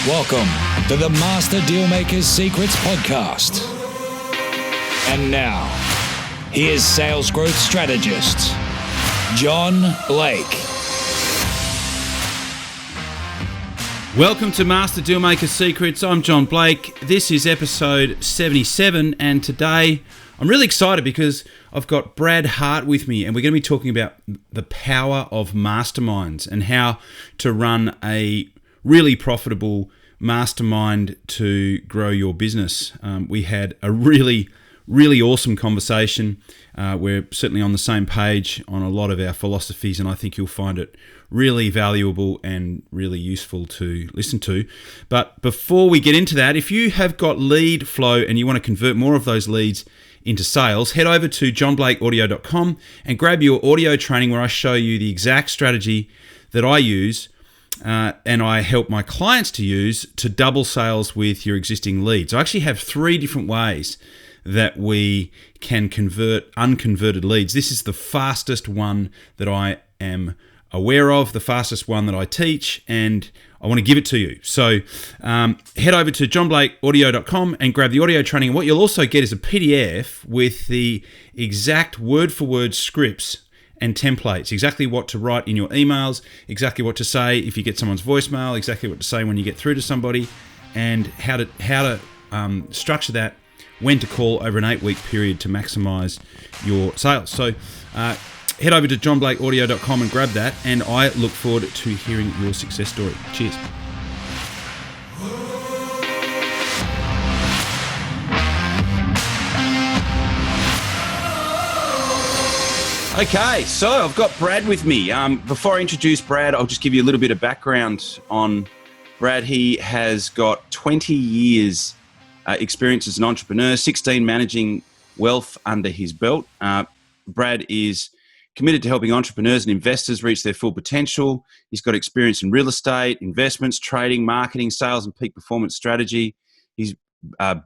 Welcome to the Master Dealmaker's Secrets podcast. And now, here's sales growth strategist, John Blake. Welcome to Master Dealmaker's Secrets. I'm John Blake. This is episode 77, and today I'm really excited because I've got Brad Hart with me, and we're going to be talking about the power of masterminds and how to run a really profitable mastermind to grow your business. We had a really awesome conversation. We're certainly on the same page on a lot of our philosophies, and I think you'll find it really valuable and really useful to listen to. But before we get into that, if you have got lead flow and you want to convert more of those leads into sales, head over to johnblakeaudio.com and grab your audio training where I show you the exact strategy that I use and I help my clients to use to double sales with your existing leads. I actually have 3 different ways that we can convert unconverted leads. This is the fastest one that I am aware of, the fastest one that I teach, and I want to give it to you. So head over to johnblakeaudio.com and grab the audio training. What you'll also get is a PDF with the exact word-for-word scripts and templates, exactly what to write in your emails, exactly what to say if you get someone's voicemail, exactly what to say when you get through to somebody, and how to structure that, when to call over an 8-week period to maximize your sales. So head over to johnblakeaudio.com and grab that, and I look forward to hearing your success story. Cheers. Okay, so I've got Brad with me. Before I introduce Brad, I'll just give you a little bit of background on Brad. He has got 20 years experience as an entrepreneur, 16 managing wealth under his belt. Brad is committed to helping entrepreneurs and investors reach their full potential. He's got experience in real estate, investments, trading, marketing, sales, and peak performance strategy. He's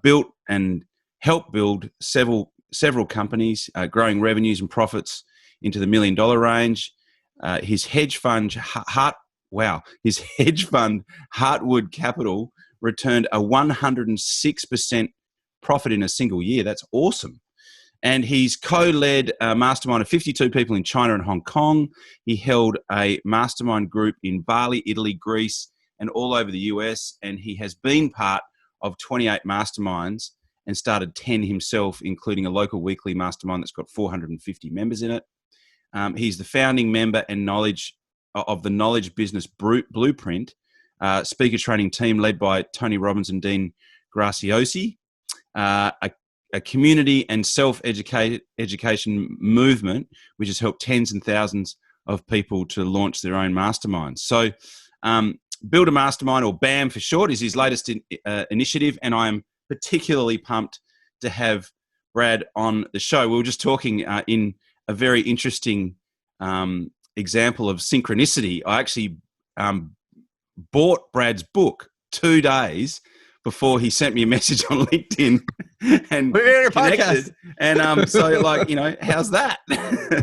built and helped build several companies, growing revenues and profits into the $1 million range. His hedge fund, Hartwood Capital, returned a 106% profit in a single year. That's awesome. And he's co-led a mastermind of 52 people in China and Hong Kong. He held a mastermind group in Bali, Italy, Greece, and all over the US. And he has been part of 28 masterminds and started 10 himself, including a local weekly mastermind that's got 450 members in it. He's the founding member and of the Knowledge Business Blueprint, speaker training team led by Tony Robbins and Dean Graziosi, a community and self-education movement which has helped tens and thousands of people to launch their own masterminds. So Build a Mastermind, or BAM for short, is his latest initiative, and I'm particularly pumped to have Brad on the show. We were just talking in a very interesting example of synchronicity. I actually bought Brad's book 2 days before he sent me a message on LinkedIn and we're in your connected. podcast. And so how's that?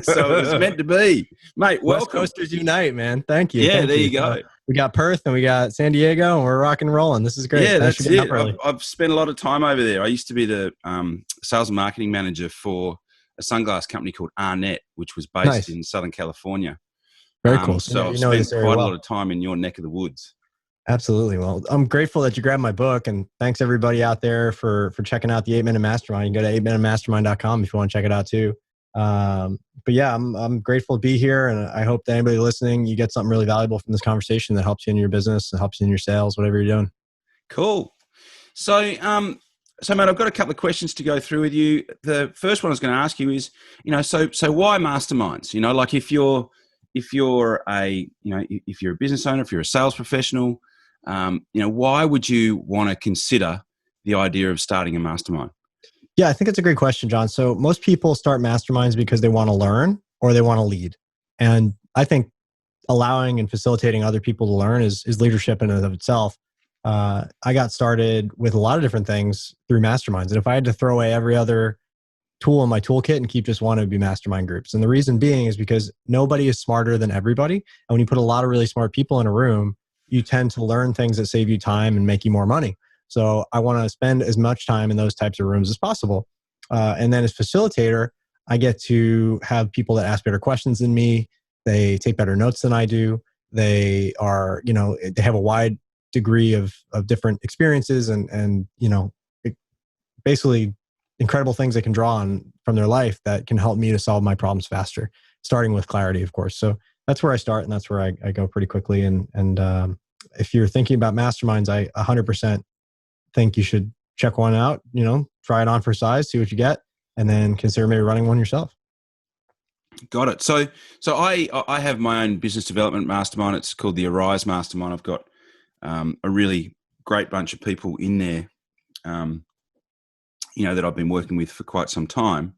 So it was meant to be. Mate, welcome. West Coasters Unite, man. Thank you. Yeah, Thank there you. you go. We got Perth and we got San Diego, and we're rocking and rolling. This is great. Yeah, Thanks that's for getting it. up early. I've spent a lot of time over there. I used to be the sales and marketing manager for a sunglass company called Arnett, which was based in Southern California. Very cool. So I've spent quite a lot of time in your neck of the woods. Absolutely. Well, I'm grateful that you grabbed my book, and thanks everybody out there for checking out the 8-Minute Mastermind. You can go to 8minutemastermind.com if you want to check it out too. But yeah, I'm grateful to be here, and I hope that anybody listening, you get something really valuable from this conversation that helps you in your business and helps you in your sales, whatever you're doing. Cool. So, mate, I've got a couple of questions to go through with you. The first one I was going to ask you is, so why masterminds? Like if you're a business owner, if you're a sales professional, why would you want to consider the idea of starting a mastermind? Yeah, I think it's a great question, John. So most people start masterminds because they want to learn or they want to lead. And I think allowing and facilitating other people to learn is leadership in and of itself. I got started with a lot of different things through masterminds. And if I had to throw away every other tool in my toolkit and keep just one, it would be mastermind groups. And the reason being is because nobody is smarter than everybody. And when you put a lot of really smart people in a room, you tend to learn things that save you time and make you more money. So I want to spend as much time in those types of rooms as possible. And then as facilitator, I get to have people that ask better questions than me. They take better notes than I do. They are, they have a wide degree of different experiences and basically incredible things they can draw on from their life that can help me to solve my problems faster, starting with clarity, of course. So that's where I start, and that's where I go pretty quickly. And if you're thinking about masterminds, I 100% think you should check one out, try it on for size, see what you get, and then consider maybe running one yourself. Got it. So I have my own business development mastermind. It's called the Arise Mastermind. I've got a really great bunch of people in there, that I've been working with for quite some time.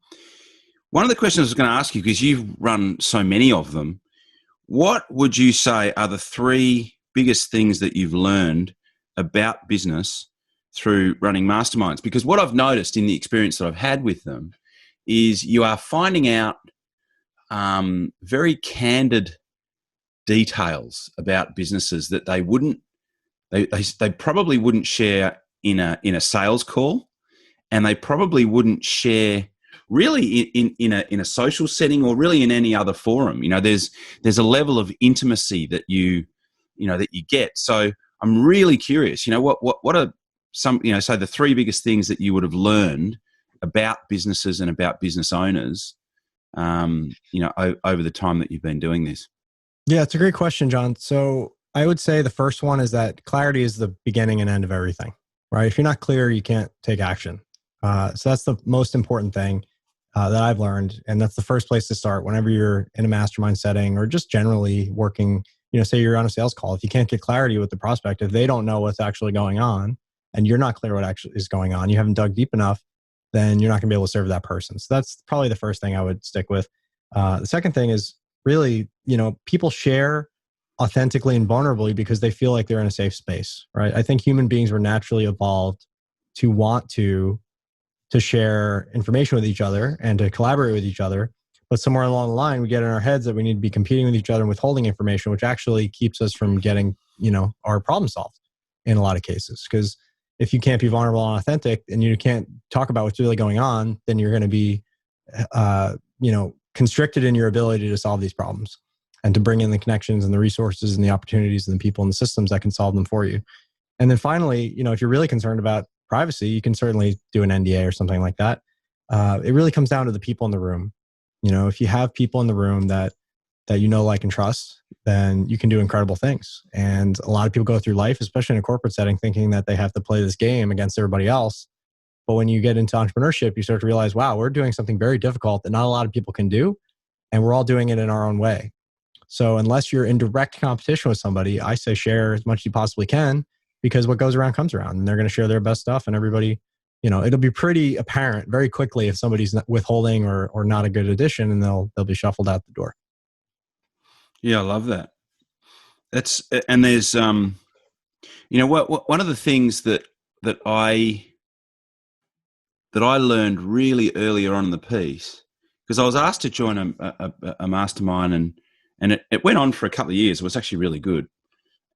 One of the questions I was going to ask you, because you've run so many of them, what would you say are the three biggest things that you've learned about business through running masterminds? Because what I've noticed in the experience that I've had with them is you are finding out very candid details about businesses that they probably wouldn't share in a sales call, and they probably wouldn't share really in a social setting or really in any other forum. There's a level of intimacy that you get. So I'm really curious. What are some so the three biggest things that you would have learned about businesses and about business owners, over the time that you've been doing this? Yeah, it's a great question, John. So I would say the first one is that clarity is the beginning and end of everything, right? If you're not clear, you can't take action. So that's the most important thing that I've learned. And that's the first place to start whenever you're in a mastermind setting or just generally working, say you're on a sales call. If you can't get clarity with the prospect, if they don't know what's actually going on and you're not clear what actually is going on, you haven't dug deep enough, then you're not going to be able to serve that person. So that's probably the first thing I would stick with. The second thing is really, people share authentically and vulnerably because they feel like they're in a safe space, right? I think human beings were naturally evolved to want to share information with each other and to collaborate with each other. But somewhere along the line, we get in our heads that we need to be competing with each other and withholding information, which actually keeps us from getting, our problem solved in a lot of cases. Because if you can't be vulnerable and authentic and you can't talk about what's really going on, then you're going to be, constricted in your ability to solve these problems and to bring in the connections and the resources and the opportunities and the people and the systems that can solve them for you. And then finally, if you're really concerned about privacy, you can certainly do an NDA or something like that. It really comes down to the people in the room. If you have people in the room that like and trust, then you can do incredible things. And a lot of people go through life, especially in a corporate setting, thinking that they have to play this game against everybody else. But when you get into entrepreneurship, you start to realize, wow, we're doing something very difficult that not a lot of people can do. And we're all doing it in our own way. So unless you're in direct competition with somebody, I say share as much as you possibly can, because what goes around comes around, and they're going to share their best stuff, and everybody, it'll be pretty apparent very quickly if somebody's withholding or not a good addition, and they'll be shuffled out the door. Yeah, I love that. And there's one of the things that I learned really earlier on in the piece, because I was asked to join a mastermind, and it went on for a couple of years. It was actually really good.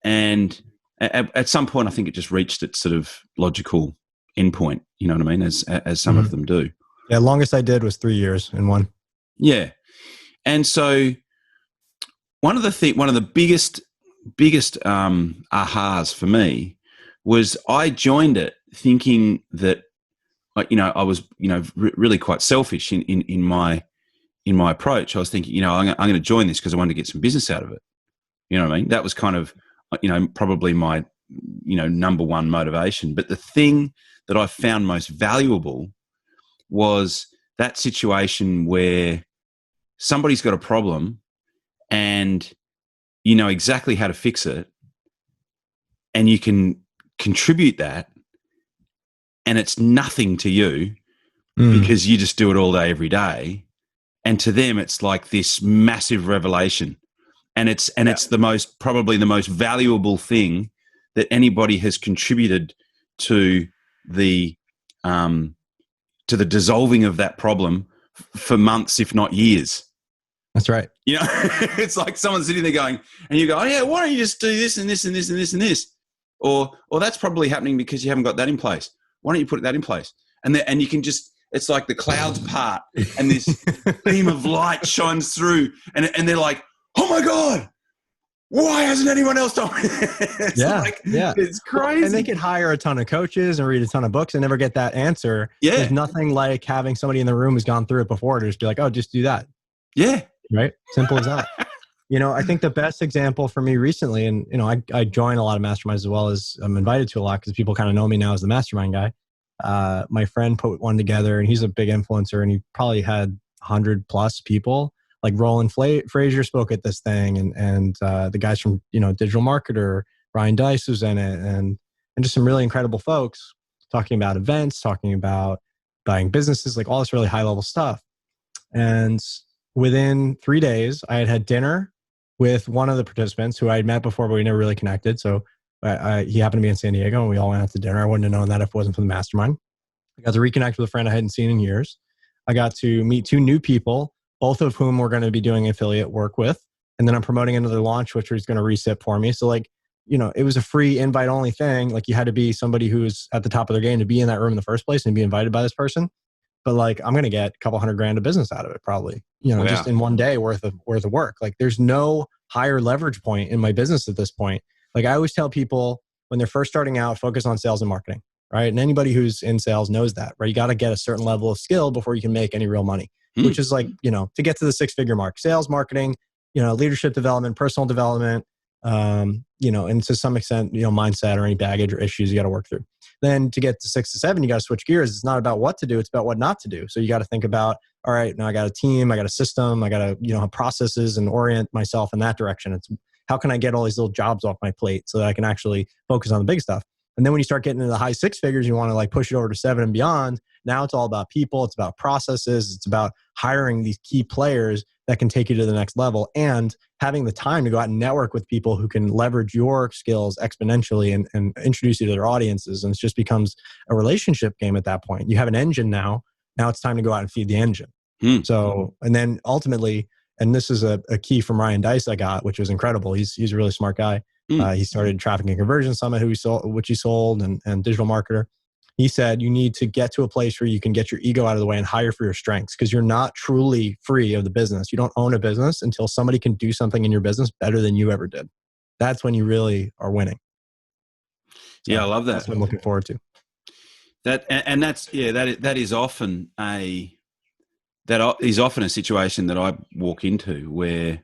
And at some point, I think it just reached its sort of logical endpoint, you know what I mean, as some of them do. Yeah, longest I did was 3 years in one. Yeah. And so one of the biggest ahas for me was I joined it thinking that, I was, really quite selfish in my approach. I was thinking, I'm going to join this because I wanted to get some business out of it. You know what I mean? That was kind of, probably my, number one motivation. But the thing that I found most valuable was that situation where somebody's got a problem and you know exactly how to fix it, and you can contribute that, and it's nothing to you because you just do it all day, every day. And to them, it's like this massive revelation. And it's probably the most valuable thing that anybody has contributed to the dissolving of that problem for months, if not years. That's right. You know, it's like someone sitting there going, and you go, oh yeah, why don't you just do this and this and this and this and this? Or that's probably happening because you haven't got that in place. Why don't you put that in place? And you can just, it's like the clouds part and this beam of light shines through and they're like, oh my God, why hasn't anyone else told me? It's crazy. And they could hire a ton of coaches and read a ton of books and never get that answer. Yeah. There's nothing like having somebody in the room who's gone through it before to just be like, oh, just do that. Yeah. Right. Simple as that. I think the best example for me recently, and, I join a lot of masterminds as well as I'm invited to a lot because people kind of know me now as the mastermind guy. My friend put one together and he's a big influencer and he probably had 100 plus people. Like Roland Frazier spoke at this thing and the guys from, Digital Marketer, Ryan Dice was in it and just some really incredible folks talking about events, talking about buying businesses, like all this really high level stuff. And within 3 days, I had dinner with one of the participants who I had met before, but we never really connected. So he happened to be in San Diego and we all went out to dinner. I wouldn't have known that if it wasn't for the mastermind. I got to reconnect with a friend I hadn't seen in years. I got to meet 2 new people, both of whom we're going to be doing affiliate work with. And then I'm promoting another launch, which was going to reset for me. So it was a free invite only thing. Like you had to be somebody who's at the top of their game to be in that room in the first place and be invited by this person. But I'm going to get a couple $100,000 of business out of it probably, just in one day worth of work. Like there's no higher leverage point in my business at this point. Like I always tell people when they're first starting out, focus on sales and marketing, right? And anybody who's in sales knows that, right? You got to get a certain level of skill before you can make any real money, which is to get to the 6-figure mark, sales, marketing, leadership development, personal development, and to some extent, mindset or any baggage or issues you got to work through. Then to get to 6 to 7, you got to switch gears. It's not about what to do. It's about what not to do. So you got to think about, all right, now I got a team, I got a system, I got to, have processes and orient myself in that direction. It's how can I get all these little jobs off my plate so that I can actually focus on the big stuff? And then when you start getting into the high 6 figures, you want to push it over to 7 and beyond. Now it's all about people. It's about processes. It's about hiring these key players that can take you to the next level and having the time to go out and network with people who can leverage your skills exponentially and introduce you to their audiences. And it just becomes a relationship game at that point. You have an engine now. Now it's time to go out and feed the engine. So, and then ultimately, and this is a key from Ryan Dice I got, which was incredible. He's a really smart guy. He started Traffic and Conversion Summit, which he sold, and Digital Marketer. He said, you need to get to a place where you can get your ego out of the way and hire for your strengths because you're not truly free of the business. You don't own a business until somebody can do something in your business better than you ever did. That's when you really are winning. So yeah, I love that. That's what I'm looking forward to. That is often a situation that I walk into where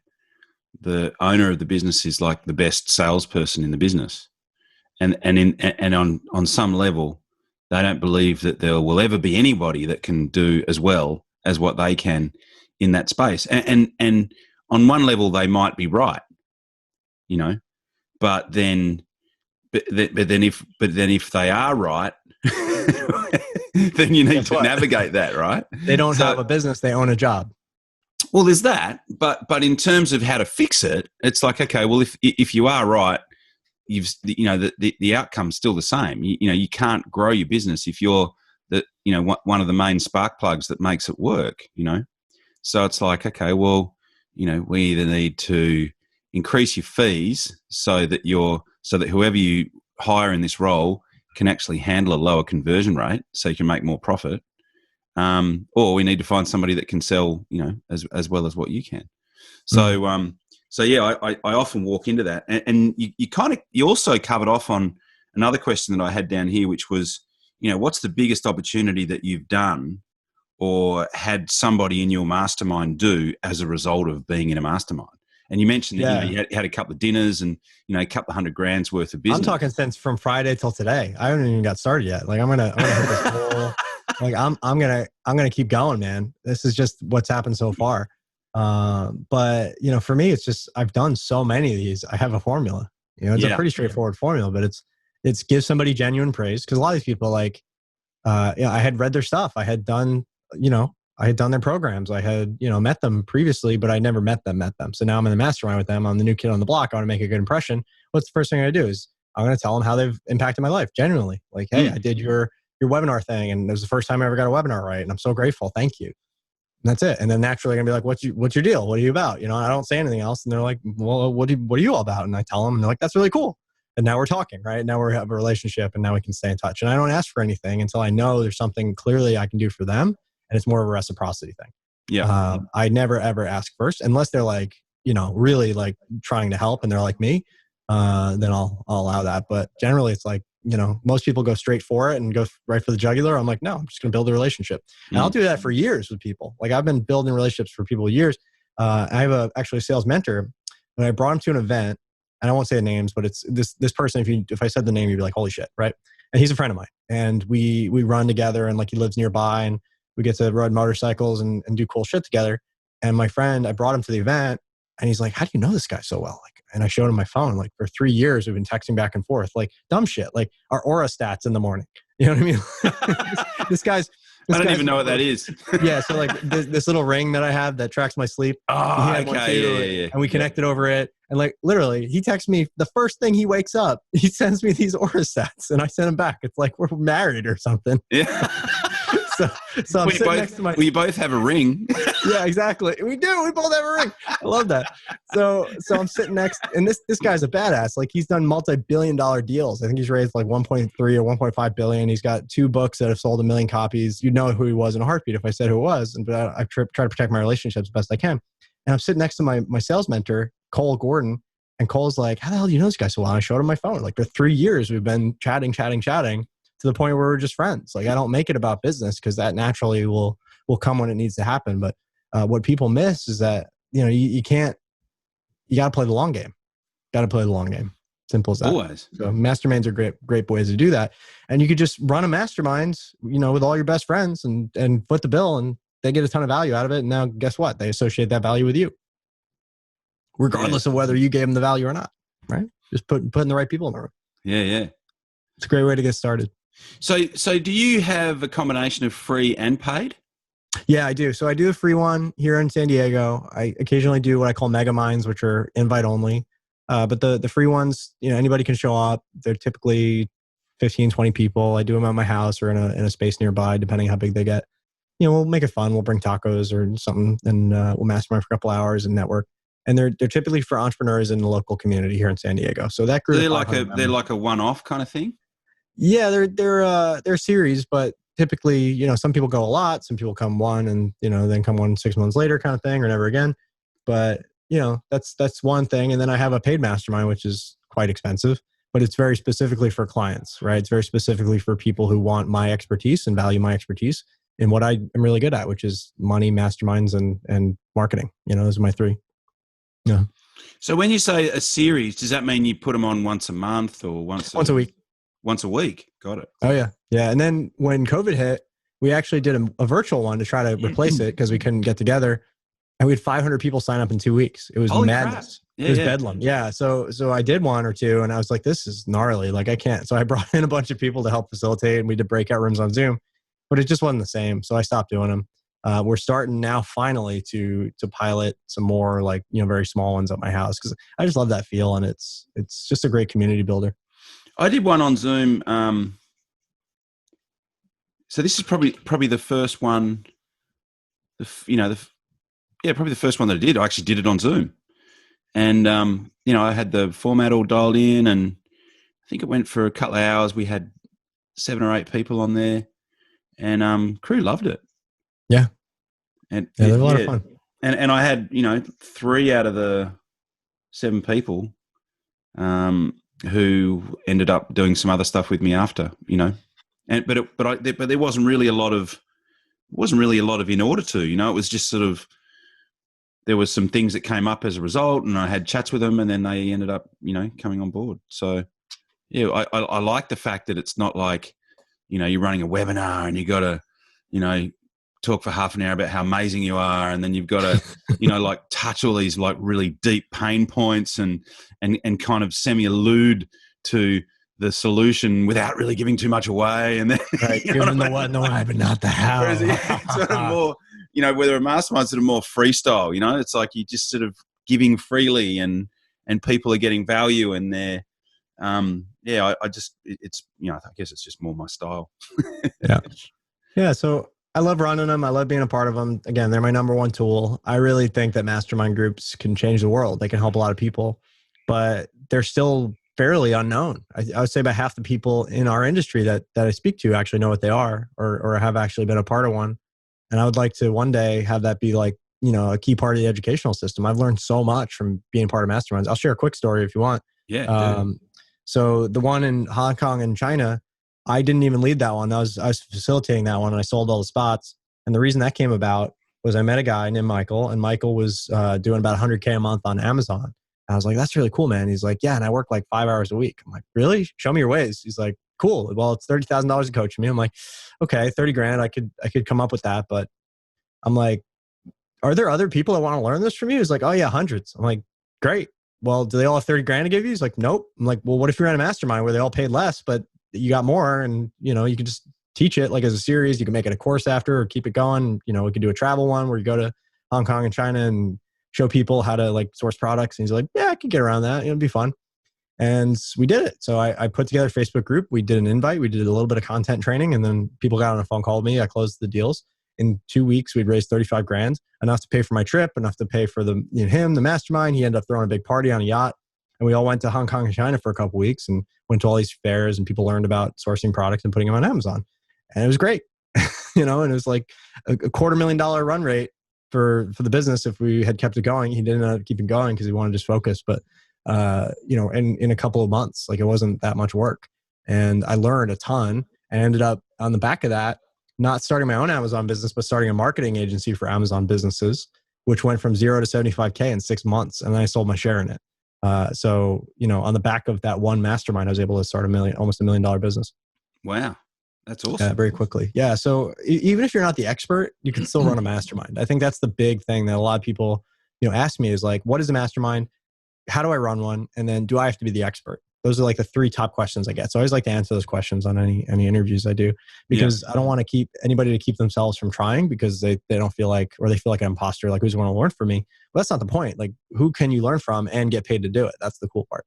the owner of the business is like the best salesperson in the business, and on some level, they don't believe that there will ever be anybody that can do as well as what they can in that space. And on one level, they might be right, but then if they are right, then you need to navigate that, right? They don't have a business; they own a job. Well, there's that, but in terms of how to fix it, it's like, okay, well, if you are right, the outcome's still the same. You can't grow your business if you're one of the main spark plugs that makes it work. So it's like, okay, well, we either need to increase your fees so that whoever you hire in this role can actually handle a lower conversion rate, so you can make more profit. Or we need to find somebody that can sell, as well as what you can. So, I often walk into that, and you also covered off on another question that I had down here, which was, what's the biggest opportunity that you've done or had somebody in your mastermind do as a result of being in a mastermind? And you mentioned that you had a couple of dinners and a couple of $100,000 worth of business. I'm talking since from Friday till today. I haven't even got started yet. I'm gonna hit this whole. I'm gonna keep going, man. This is just what's happened so far. But for me, it's just I've done so many of these. I have a formula. It's a pretty straightforward formula, but it's give somebody genuine praise because a lot of these people I had read their stuff. I had done their programs. I had met them previously, but I never met them. So now I'm in the mastermind with them. I'm the new kid on the block. I want to make a good impression. What's the first thing I do is I'm going to tell them how they've impacted my life genuinely. Hey, I did your webinar thing, and it was the first time I ever got a webinar right, and I'm so grateful. Thank you. that's it. And then naturally they're gonna be like, what's your deal? What are you about? You know, I don't say anything else. And they're like, well, what are you all about? And I tell them, and they're like, that's really cool. And now we're talking, right? Now we have a relationship, and now we can stay in touch. And I don't ask for anything until I know there's something clearly I can do for them. And it's more of a reciprocity thing. Yeah. I never ever ask first unless they're like, you know, really like trying to help and they're like me, then I'll allow that. But generally it's like, you know, most people go straight for it and go right for the jugular. I'm like, no, I'm just going to build a relationship. And I'll do that for years with people. Like I've been building relationships for people years. I have actually a sales mentor, and I brought him to an event, and I won't say the names, but it's this person. If I said the name, you'd be like, holy shit, right? And he's a friend of mine, and we run together, and like he lives nearby, and we get to ride motorcycles and do cool shit together. And my friend, I brought him to the event, and he's like, how do you know this guy so well? Like, and I showed him my phone. Like for 3 years, we've been texting back and forth, like dumb shit, like our aura stats in the morning. You know what I mean? this guy's. I don't even know what that is. Yeah, so like this little ring that I have that tracks my sleep. Oh, okay, yeah. And we connected over it. And like literally, he texts me the first thing he wakes up. He sends me these aura stats, and I send him back. It's like we're married or something. Yeah. So I'm sitting next to my. We both have a ring. Yeah, exactly. We do. We both have a ring. I love that. So I'm sitting next, and this guy's a badass. Like he's done multi-billion-dollar deals. I think he's raised like 1.3 or 1.5 billion. He's got 2 books that have sold 1 million copies. You'd know who he was in a heartbeat if I said who it was. But I try to protect my relationships as best I can. And I'm sitting next to my sales mentor, Cole Gordon, and Cole's like, "How the hell do you know this guy so well?" And I showed him my phone. Like for 3 years, we've been chatting to the point where we're just friends. Like I don't make it about business because that naturally will come when it needs to happen. But what people miss is that, you know, you got to play the long game. Got to play the long game. Simple as that. Always. So masterminds are great ways to do that. And you could just run a mastermind, you know, with all your best friends and foot the bill, and they get a ton of value out of it. And now guess what? They associate that value with you, regardless of whether you gave them the value or not, right? Just putting the right people in the room. Yeah. It's a great way to get started. So do you have a combination of free and paid? Yeah, I do. So I do a free one here in San Diego. I occasionally do what I call mega minds, which are invite only. But the free ones, you know, anybody can show up. They're typically 15, 20 people. I do them at my house or in a space nearby, depending how big they get. You know, we'll make it fun. We'll bring tacos or something, and we'll mastermind for a couple hours and network. And they're typically for entrepreneurs in the local community here in San Diego. So that group, they're like a one-off kind of thing. Yeah, they're a series, but typically, you know, some people go a lot, some people come one, and you know, then come 6 months later, kind of thing, or never again. But you know, that's one thing. And then I have a paid mastermind, which is quite expensive, but it's very specifically for clients, right? It's very specifically for people who want my expertise and value my expertise in what I am really good at, which is money, masterminds, and marketing. You know, those are my 3. Yeah. So when you say a series, does that mean you put them on once a month or once a week? Once a week. Got it. Oh, yeah. Yeah. And then when COVID hit, we actually did a virtual one to try to replace it because we couldn't get together. And we had 500 people sign up in 2 weeks. It was madness. Yeah, it was bedlam. Yeah. So I did 1 or 2, and I was like, this is gnarly. Like I can't. So I brought in a bunch of people to help facilitate, and we did breakout rooms on Zoom, but it just wasn't the same. So I stopped doing them. We're starting now finally to pilot some more, like, you know, very small ones at my house because I just love that feel, and it's just a great community builder. I did one on Zoom. So this is probably the first one. Probably the first one that I did. I actually did it on Zoom, and you know, I had the format all dialed in, and I think it went for a couple of hours. We had 7 or 8 people on there, and crew loved it. Yeah, and it was a lot of fun. And I had, you know, 3 out of the 7 people who ended up doing some other stuff with me after, you know, but there wasn't really a lot of in order to, you know, it was just sort of, there was some things that came up as a result, and I had chats with them, and then they ended up, you know, coming on board. So yeah, I like the fact that it's not like, you know, you're running a webinar and you got to, you know, talk for half an hour about how amazing you are, and then you've got to, you know, like touch all these like really deep pain points and kind of semi-allude to the solution without really giving too much away, and then right, giving the what and the why, but not the how. Whereas it's sort of more, you know, whether a mastermind's sort of more freestyle, you know, it's like you just sort of giving freely, and people are getting value, and they're I just, it's, you know, I guess it's just more my style. Yeah. So I love running them. I love being a part of them. Again, they're my number one tool. I really think that mastermind groups can change the world. They can help a lot of people, but they're still fairly unknown. I would say about half the people in our industry that I speak to actually know what they are, or have actually been a part of one. And I would like to one day have that be like, a key part of the educational system. I've learned so much from being part of masterminds. I'll share a quick story if you want. Yeah. So the one in Hong Kong and China, I didn't even lead that one. I was facilitating that one, and I sold all the spots. And the reason that came about was I met a guy named Michael, and Michael was doing about 100K a month on Amazon. And I was like, that's really cool, man. He's like, yeah, and I work like 5 hours a week. I'm like, really? Show me your ways. He's like, cool. Well, it's $30,000 to coach me. I'm like, okay, 30 grand. I could come up with that. But I'm like, are there other people that want to learn this from you? He's like, oh yeah, hundreds. I'm like, great. Well, do they all have 30 grand to give you? He's like, nope. I'm like, well, what if you ran a mastermind where they all paid less, but you got more, and you can just teach it like as a series. You can make it a course after, or keep it going. We could do a travel one where you go to Hong Kong and China and show people how to like source products. And he's like, yeah, I can get around that. It'll be fun. And we did it. So I put together a Facebook group. We did an invite. We did a little bit of content training, and then people got on a phone call with me. I closed the deals. In 2 weeks, we'd raised 35 grand, enough to pay for my trip, enough to pay for the mastermind. He ended up throwing a big party on a yacht. And we all went to Hong Kong and China for a couple of weeks and went to all these fairs, and people learned about sourcing products and putting them on Amazon. And it was great, and it was like a $250,000 run rate for the business if we had kept it going. He didn't end up keeping going because he wanted to just focus. But, in a couple of months, like it wasn't that much work. And I learned a ton. I ended up on the back of that, not starting my own Amazon business, but starting a marketing agency for Amazon businesses, which went from 0 to 75K in 6 months. And then I sold my share in it. So, on the back of that one mastermind, I was able to start almost $1 million business. Wow. That's awesome. Very quickly. Yeah. So even if you're not the expert, you can still run a mastermind. I think that's the big thing that a lot of people, ask me is like, what is a mastermind? How do I run one? And then do I have to be the expert? Those are like the 3 top questions I get. So I always like to answer those questions on any interviews I do, because I don't want to keep anybody to keep themselves from trying because they don't feel like, or they feel like an imposter, like who's going to learn from me? But that's not the point. Like, who can you learn from and get paid to do it? That's the cool part.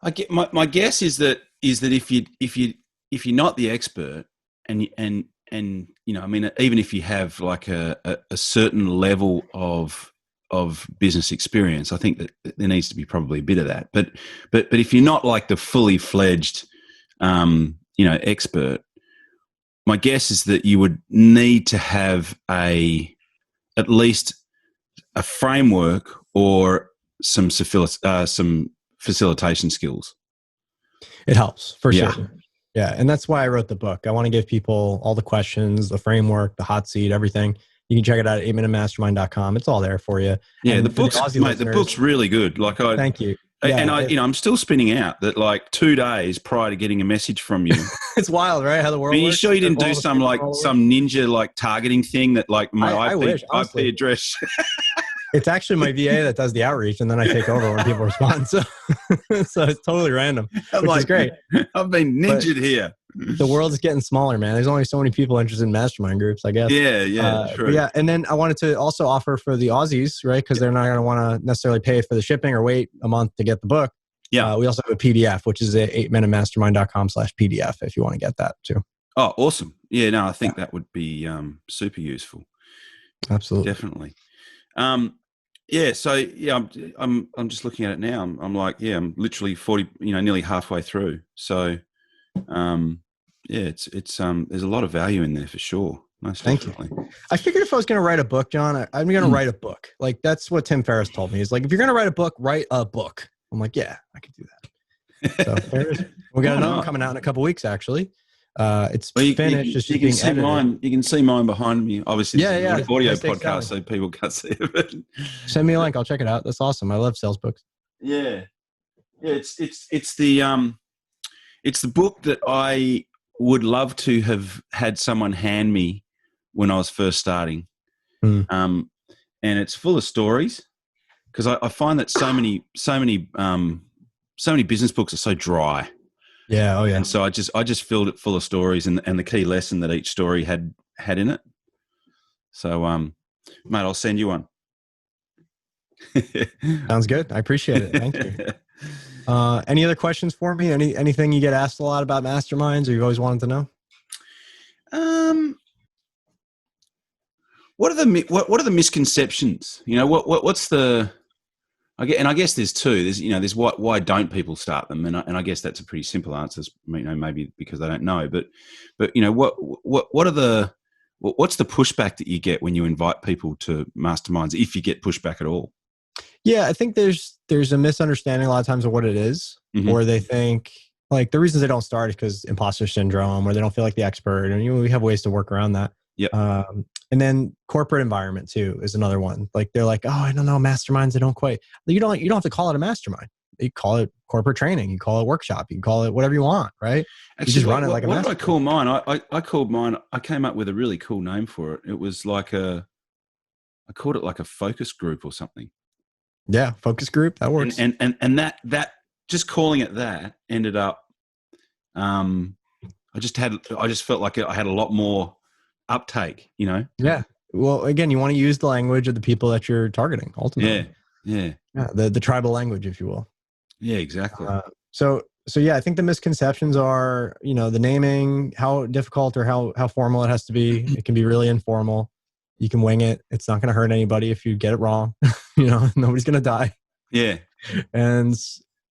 I get my guess is that if you're not the expert and even if you have like a certain level of business experience, I think that there needs to be probably a bit of that. But if you're not like the fully fledged, expert, my guess is that you would need to have at least a framework or some facilitation skills. It helps for sure. Yeah. And that's why I wrote the book. I want to give people all the questions, the framework, the hot seat, everything. You can check it out at 8minutemastermind.com. It's all there for you. Yeah, and the book's really good. Thank you. Yeah, and I'm still spinning out that like 2 days prior to getting a message from you. It's wild, right? How the world works. You sure you didn't do some ninja like targeting thing that like my IP address? It's actually my VA that does the outreach, and then I take over when people respond. So it's totally random, which is great. I've been ninja'd here. The world is getting smaller, man. There's only so many people interested in mastermind groups, I guess. True. Yeah, and then I wanted to also offer for the Aussies, right? Because they're not going to want to necessarily pay for the shipping or wait a month to get the book. Yeah. We also have a PDF, which is at 8minutemastermind.com/PDF if you want to get that too. Oh, awesome. Yeah, no, I think that would be super useful. Absolutely. Definitely. I'm just looking at it now. I'm like, I'm literally 40, nearly halfway through. So, it's there's a lot of value in there for sure. Most definitely. You. I figured if I was going to write a book, John, I'm going to write a book. Like that's what Tim Ferriss told me. He's like, if you're going to write a book, write a book. I'm like, yeah, I could do that. So there it is. We got another one coming out in a couple weeks, actually. It's finished. You can see mine. You can see mine behind me. Obviously, it's an audio podcast, so people can't see it. Send me a link. I'll check it out. That's awesome. I love sales books. Yeah. It's the book that I would love to have had someone hand me when I was first starting. And it's full of stories because I find that so many business books are so dry. Yeah. Oh yeah. And so I just filled it full of stories and the key lesson that each story had in it. So, mate, I'll send you one. Sounds good. I appreciate it. Thank you. Any other questions for me? Anything you get asked a lot about masterminds or you've always wanted to know? What are the misconceptions? What's the I guess there's two. There's why don't people start them, and I guess that's a pretty simple answer. Maybe because they don't know, but what's the pushback that you get when you invite people to masterminds, if you get pushback at all? Yeah, I think there's a misunderstanding a lot of times of what it is, or they think like the reasons they don't start is because imposter syndrome, or they don't feel like the expert, and we have ways to work around that. Yeah. And then corporate environment too is another one. Like they're like, oh, I don't know, masterminds, they don't quite. You don't have to call it a mastermind. You call it corporate training. You call it workshop. You can call it whatever you want, right? Actually, you just run it like a mastermind. What did I call mine? I called mine. I came up with a really cool name for it. It was like I called it like a focus group or something. Yeah, focus group, that works. And that just calling it that ended up. I just felt like I had a lot more uptake, Yeah. Well, again, you want to use the language of the people that you're targeting ultimately. Yeah. The tribal language, if you will. Yeah, exactly. So yeah, I think the misconceptions are, the naming, how difficult or how formal it has to be. It can be really informal. You can wing it. It's not going to hurt anybody if you get it wrong. Nobody's going to die. Yeah. And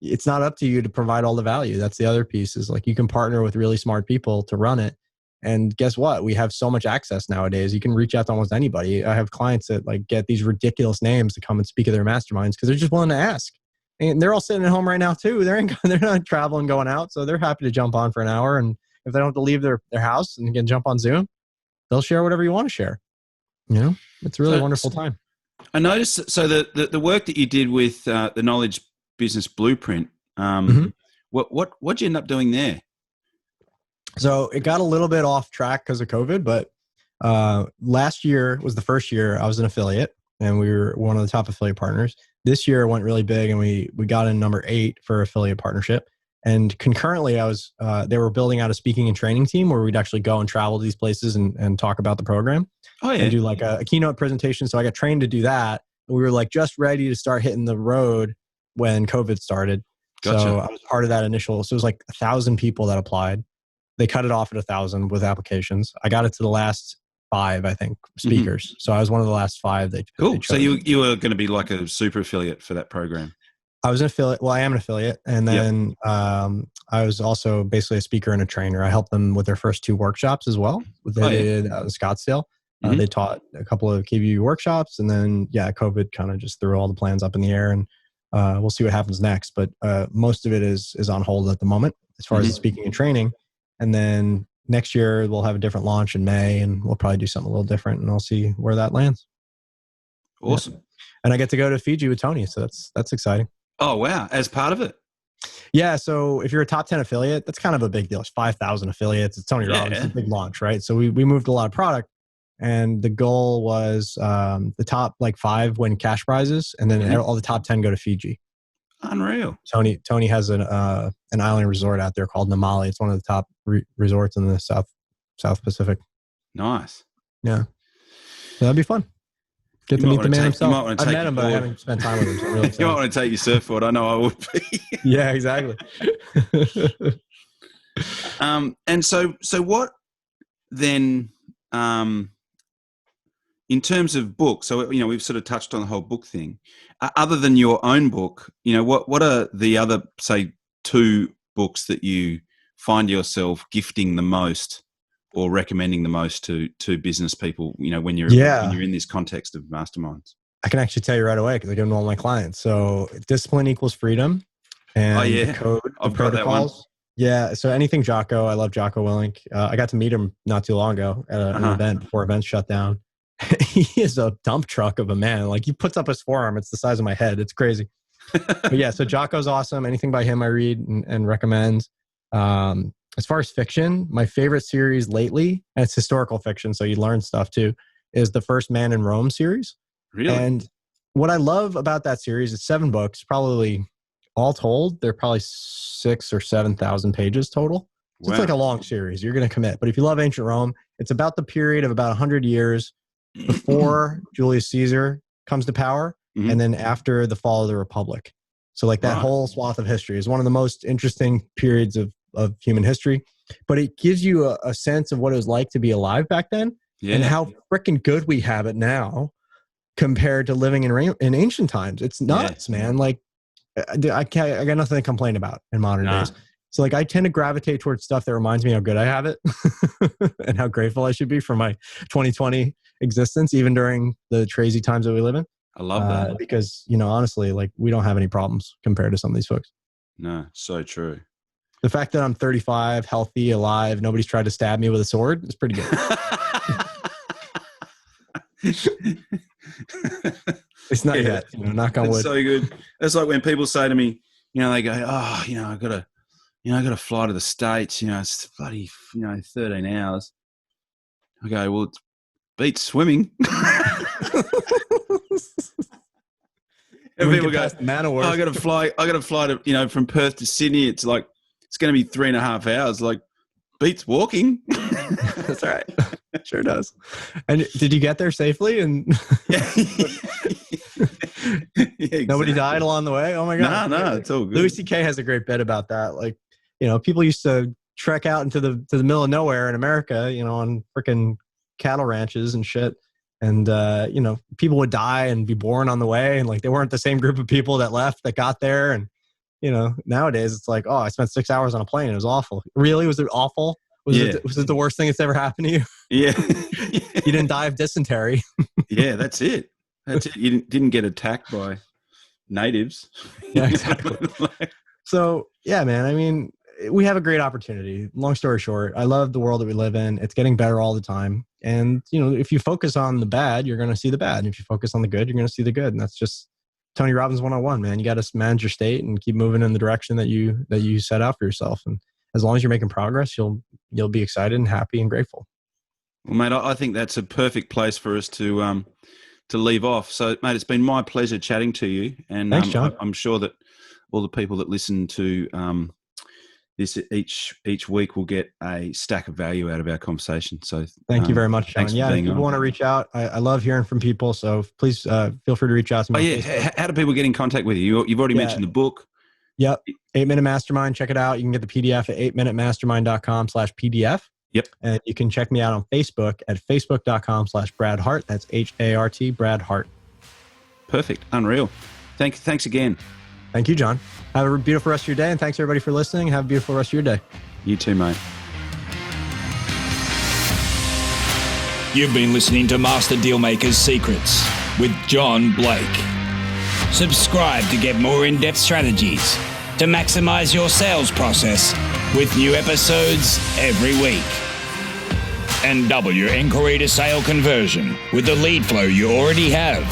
it's not up to you to provide all the value. That's the other piece, is like you can partner with really smart people to run it. And guess what? We have so much access nowadays. You can reach out to almost anybody. I have clients that like get these ridiculous names to come and speak at their masterminds because they're just willing to ask. And they're all sitting at home right now too. They're not traveling, going out. So they're happy to jump on for an hour. And if they don't have to leave their house and can jump on Zoom, they'll share whatever you want to share. It's a really wonderful time. I noticed. So the work that you did with the Knowledge Business Blueprint, what'd you end up doing there? So it got a little bit off track because of COVID, but last year was the first year I was an affiliate, and we were one of the top affiliate partners. This year went really big, and we got in number 8 for affiliate partnership. And concurrently, they were building out a speaking and training team where we'd actually go and travel to these places and talk about the program. Oh, yeah. And do like a keynote presentation. So I got trained to do that. And we were like just ready to start hitting the road when COVID started. Gotcha. So I was part of that initial. So it was like 1,000 people that applied. They cut it off at 1,000 with applications. I got it to the last 5, I think, speakers. So I was one of the last 5. Cool. So you were going to be like a super affiliate for that program. I was an affiliate. Well, I am an affiliate. And then I was also basically a speaker and a trainer. I helped them with their first 2 workshops as well. They did in Scottsdale. They taught a couple of KBU workshops. And then, COVID kind of just threw all the plans up in the air. And we'll see what happens next. But most of it is on hold at the moment as far as the speaking and training. And then next year we'll have a different launch in May, and we'll probably do something a little different, and I'll see where that lands. Awesome. Yeah. And I get to go to Fiji with Tony. So that's exciting. Oh, wow. As part of it. Yeah. So if you're a top 10 affiliate, that's kind of a big deal. It's 5,000 affiliates. It's Tony Robbins. It's a big launch, right? So we moved a lot of product, and the goal was the top 5 win cash prizes, and then all the top 10 go to Fiji. Unreal. Tony has an island resort out there called Namali. It's one of the top resorts in the South Pacific. Nice. Yeah. So that'd be fun. Get to meet the man himself. I've met him, but I haven't spent time with him. So I'm really you might want to take your surfboard. I know I would be. Yeah, exactly. And so what then, in terms of books, so, we've sort of touched on the whole book thing. Other than your own book, what are the other, say, 2 books that you find yourself gifting the most or recommending the most to business people, when you're in this context of masterminds? I can actually tell you right away because I give them to all my clients. So Discipline Equals Freedom, and the code, I've got that one. Yeah. So anything Jocko, I love Jocko Willink. I got to meet him not too long ago at an event before events shut down. He is a dump truck of a man. Like, he puts up his forearm, it's the size of my head. It's crazy. But yeah, so Jocko's awesome. Anything by him I read and recommend. As far as fiction, my favorite series lately, and it's historical fiction, so you learn stuff too, is the First Man in Rome series. Really? And what I love about that series, it's 7 books, probably all told, they're probably 6,000 or 7,000 pages total. So It's like a long series. You're going to commit. But if you love ancient Rome, it's about the period of about 100 years before Julius Caesar comes to power, and then after the fall of the Republic. So that whole swath of history is one of the most interesting periods of human history. but it gives you a sense of what it was like to be alive back then and how freaking good we have it now compared to living in ancient times. It's nuts, man. Like I got nothing to complain about in modern days. So like I tend to gravitate towards stuff that reminds me how good I have it and how grateful I should be for my 2020 existence, even during the crazy times that we live in. I love that. Because, honestly, like we don't have any problems compared to some of these folks. No, so true. The fact that I'm 35, healthy, alive, nobody's tried to stab me with a sword is pretty good. It's not yet, knock on wood. So good. It's like when people say to me, they go, oh, I got to fly to the States, it's bloody, 13 hours. I go, well, it beats swimming. And people go, I got to fly to, from Perth to Sydney. It's like, it's going to be 3.5 hours. Like, beats walking. That's right. Sure does. And did you get there safely? And exactly. Nobody died along the way? Oh my God. No, it's all good. Louis C.K. has a great bit about that. Like, people used to trek out into the middle of nowhere in America, on freaking cattle ranches and shit. And, people would die and be born on the way. And like, they weren't the same group of people that left that got there. And, nowadays it's like, oh, I spent 6 hours on a plane. It was awful. Really? Was it awful? Was it the worst thing that's ever happened to you? Yeah. You didn't die of dysentery. Yeah, that's it. You didn't get attacked by natives. Yeah, exactly. So, yeah, man, I mean, we have a great opportunity. Long story short, I love the world that we live in. It's getting better all the time. And, if you focus on the bad, you're going to see the bad. And if you focus on the good, you're going to see the good. And that's just Tony Robbins 101, man. You got to manage your state and keep moving in the direction that you set out for yourself. And as long as you're making progress, you'll be excited and happy and grateful. Well, mate, I think that's a perfect place for us to leave off. So, mate, it's been my pleasure chatting to you. And thanks, John. I'm sure that all the people that listen to this each week will get a stack of value out of our conversation. So thank you very much, John. Yeah, if people want to reach out, I love hearing from people. So please feel free to reach out to me. Oh, yeah. How do people get in contact with you? You've already mentioned the book. Yep. 8-Minute Mastermind. Check it out. You can get the PDF at 8minutemastermind.com/PDF. Yep. And you can check me out on Facebook at facebook.com/Brad Hart. That's Hart, Brad Hart. Perfect. Unreal. Thanks again. Thank you, John. Have a beautiful rest of your day. And thanks everybody for listening. Have a beautiful rest of your day. You too, mate. You've been listening to Master Dealmaker's Secrets with John Blake. Subscribe to get more in-depth strategies to maximize your sales process with new episodes every week. And double your inquiry to sale conversion with the lead flow you already have.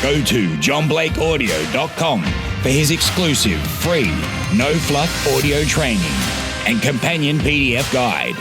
Go to johnblakeaudio.com for his exclusive free no-fluff audio training and companion PDF guide.